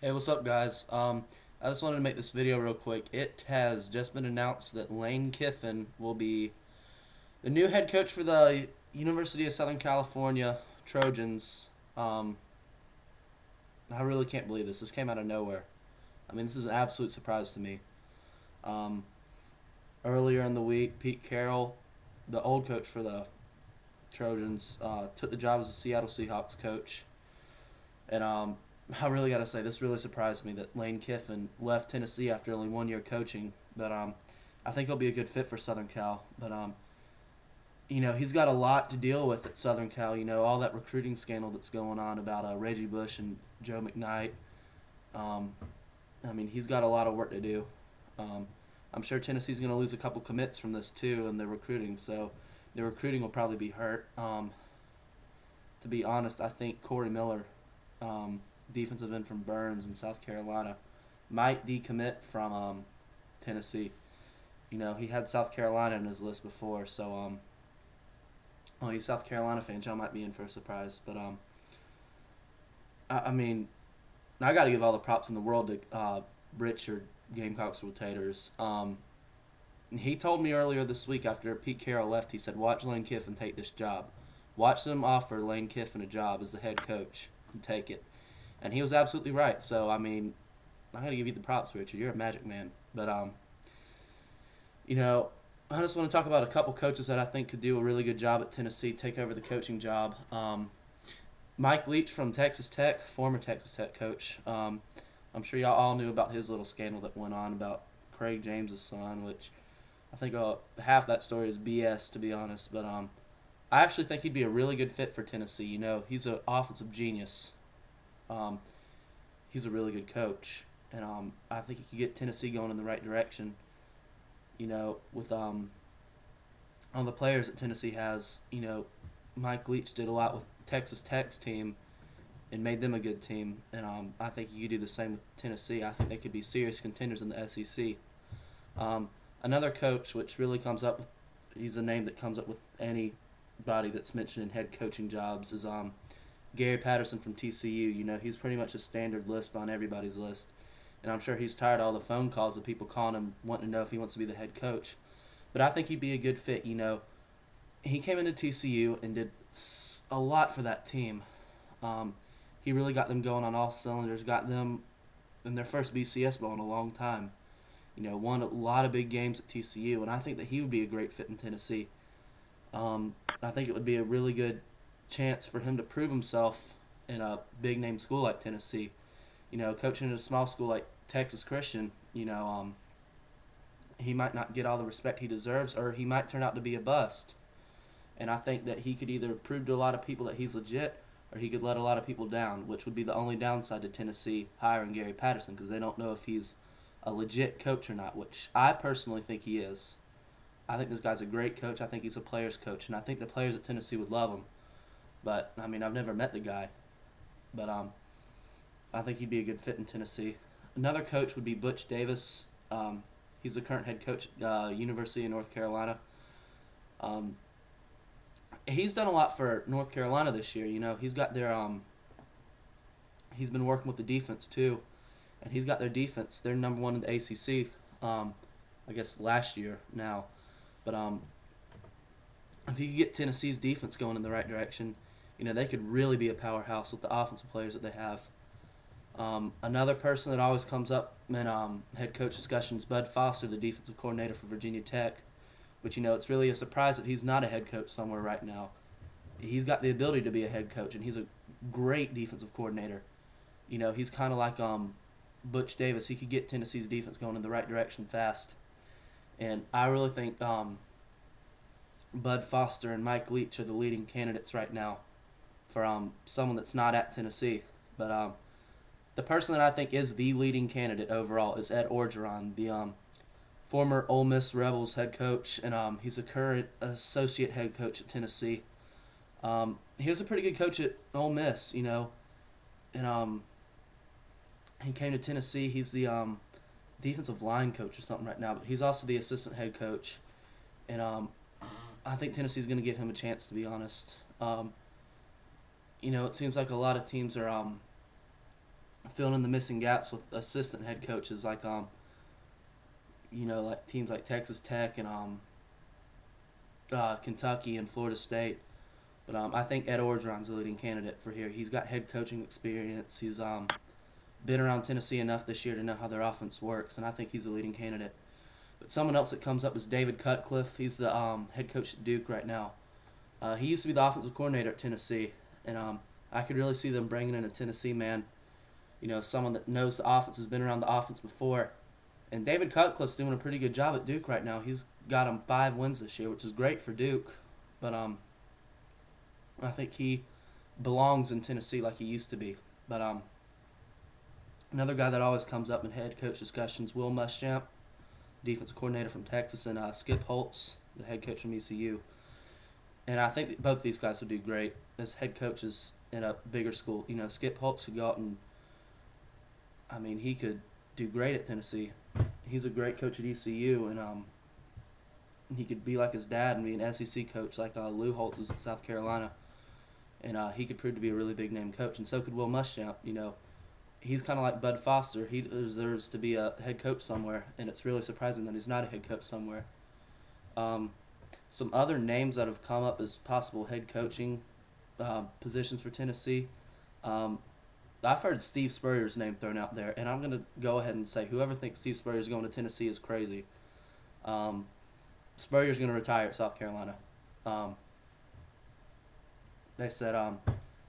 Hey, what's up, guys? I just wanted to make this video real quick. It has just been announced that Lane Kiffin will be the new head coach for the University of Southern California Trojans. I really can't believe this. This came out of nowhere. I mean, this is an absolute surprise to me. Um, Earlier in the week, Pete Carroll, the old coach for the Trojans, took the job as a Seattle Seahawks coach. And I really got to say, this really surprised me that Lane Kiffin left Tennessee after only 1 year coaching. But I think he'll be a good fit for Southern Cal. But he's got a lot to deal with at Southern Cal. You know, all that recruiting scandal that's going on about Reggie Bush and Joe McKnight. I mean, he's got a lot of work to do. I'm sure Tennessee's going to lose a couple commits from this too in the recruiting. So the recruiting will probably be hurt. To be honest, I think Corey Miller, defensive end from Burns in South Carolina, might decommit from Tennessee. You know, he had South Carolina in his list before, so he's a South Carolina fan. Y'all might be in for a surprise, but I mean, I got to give all the props in the world to Richard Gamecocks rotators. He told me earlier this week after Pete Carroll left, he said, "Watch Lane Kiffin take this job. Watch them offer Lane Kiffin a job as the head coach and take it." And he was absolutely right. So I mean, I got to give you the props, Richard. You're a magic man. But you know, I just want to talk about a couple coaches that I think could do a really good job at Tennessee, take over the coaching job. Mike Leach from Texas Tech, former Texas Tech coach. I'm sure y'all all knew about his little scandal that went on about Craig James' son, which I think half that story is BS, to be honest. But I actually think he'd be a really good fit for Tennessee. You know, he's an offensive genius. He's a really good coach, and I think he could get Tennessee going in the right direction. You know, with all the players that Tennessee has, you know, Mike Leach did a lot with Texas Tech's team and made them a good team, and I think he could do the same with Tennessee. I think they could be serious contenders in the SEC. Another coach, which really comes up with, he's a name that comes up with anybody that's mentioned in head coaching jobs, is Gary Patterson from TCU. You know, he's pretty much a standard list on everybody's list. And I'm sure he's tired of all the phone calls of people calling him wanting to know if he wants to be the head coach. But I think he'd be a good fit, you know. He came into TCU and did a lot for that team. He really got them going on all cylinders, got them in their first BCS bowl in a long time. You know, won a lot of big games at TCU, and I think that he would be a great fit in Tennessee. I think it would be a really good chance for him to prove himself in a big name school like Tennessee. You know, coaching in a small school like Texas Christian, you know, he might not get all the respect he deserves, or he might turn out to be a bust. And I think that he could either prove to a lot of people that he's legit, or he could let a lot of people down, which would be the only downside to Tennessee hiring Gary Patterson, because they don't know if he's a legit coach or not, which I personally think he is. I think this guy's a great coach. I think he's a player's coach, and I think the players at Tennessee would love him. But, I mean, I've never met the guy. But I think he'd be a good fit in Tennessee. Another coach would be Butch Davis. He's the current head coach at University of North Carolina. He's done a lot for North Carolina this year. You know, he's got their he's been working with the defense too, and he's got their defense. They're number one in the ACC. I guess last year now, but if you could get Tennessee's defense going in the right direction, you know, they could really be a powerhouse with the offensive players that they have. Another person that always comes up in head coach discussions, Bud Foster, the defensive coordinator for Virginia Tech. But, you know, it's really a surprise that he's not a head coach somewhere right now. He's got the ability to be a head coach, and he's a great defensive coordinator. You know, he's kind of like Butch Davis. He could get Tennessee's defense going in the right direction fast. And I really think Bud Foster and Mike Leach are the leading candidates right now for someone that's not at Tennessee. But the person that I think is the leading candidate overall is Ed Orgeron, the former Ole Miss Rebels head coach, and he's a current associate head coach at Tennessee. He was a pretty good coach at Ole Miss, you know, and he came to Tennessee. He's the defensive line coach or something right now, but he's also the assistant head coach, and I think Tennessee's going to give him a chance, to be honest. You know, it seems like a lot of teams are filling in the missing gaps with assistant head coaches like like teams like Texas Tech and Kentucky and Florida State. But I think Ed Orgeron's a leading candidate for here. He's got head coaching experience. He's been around Tennessee enough this year to know how their offense works, and I think he's a leading candidate. But someone else that comes up is David Cutcliffe. He's the head coach at Duke right now. He used to be the offensive coordinator at Tennessee, and I could really see them bringing in a Tennessee man, someone that knows the offense, has been around the offense before. And David Cutcliffe's doing a pretty good job at Duke right now. He's got them 5 wins this year, which is great for Duke. But I think he belongs in Tennessee like he used to be. But another guy that always comes up in head coach discussions, Will Muschamp, defensive coordinator from Texas, and Skip Holtz, the head coach from ECU. And I think that both of these guys would do great as head coaches in a bigger school. Skip Holtz could go out and, he could do great at Tennessee. He's a great coach at ECU, and he could be like his dad and be an SEC coach like Lou Holtz was at South Carolina. And he could prove to be a really big-name coach, and so could Will Muschamp. He's kind of like Bud Foster. He deserves to be a head coach somewhere, and it's really surprising that he's not a head coach somewhere. Some other names that have come up as possible head coaching positions for Tennessee. I've heard Steve Spurrier's name thrown out there, and I'm going to go ahead and say whoever thinks Steve Spurrier's going to Tennessee is crazy. Spurrier's going to retire at South Carolina. They said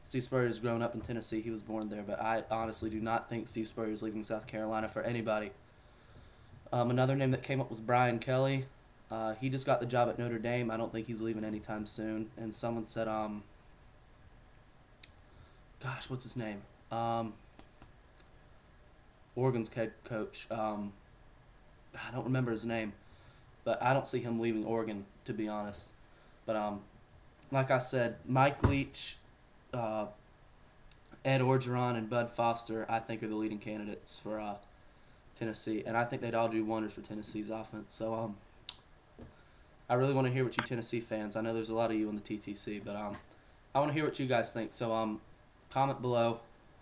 Steve Spurrier's grown up in Tennessee. He was born there, but I honestly do not think Steve Spurrier's leaving South Carolina for anybody. Another name that came up was Brian Kelly. He just got the job at Notre Dame. I don't think he's leaving anytime soon. And someone said, what's his name? Oregon's head coach. I don't remember his name, but I don't see him leaving Oregon, to be honest. But like I said, Mike Leach, Ed Orgeron, and Bud Foster, I think, are the leading candidates for Tennessee, and I think they'd all do wonders for Tennessee's offense. So I really want to hear what you Tennessee fans. I know there's a lot of you in the TTC, but I want to hear what you guys think. So comment below.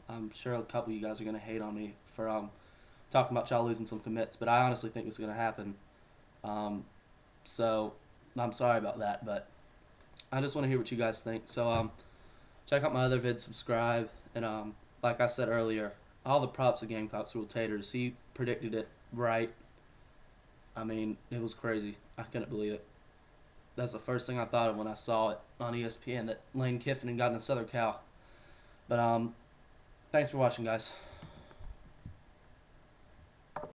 I'm sure a couple of you guys are going to hate on me for talking about y'all losing some commits, but I honestly think it's going to happen. So I'm sorry about that, but I just want to hear what you guys think. So check out my other vids, subscribe, and like I said earlier, all the props of Gamecocks rule taters. He predicted it right. It was crazy. I couldn't believe it. That's the first thing I thought of when I saw it on ESPN, that Lane Kiffin had gotten a Southern Cal. But thanks for watching, guys.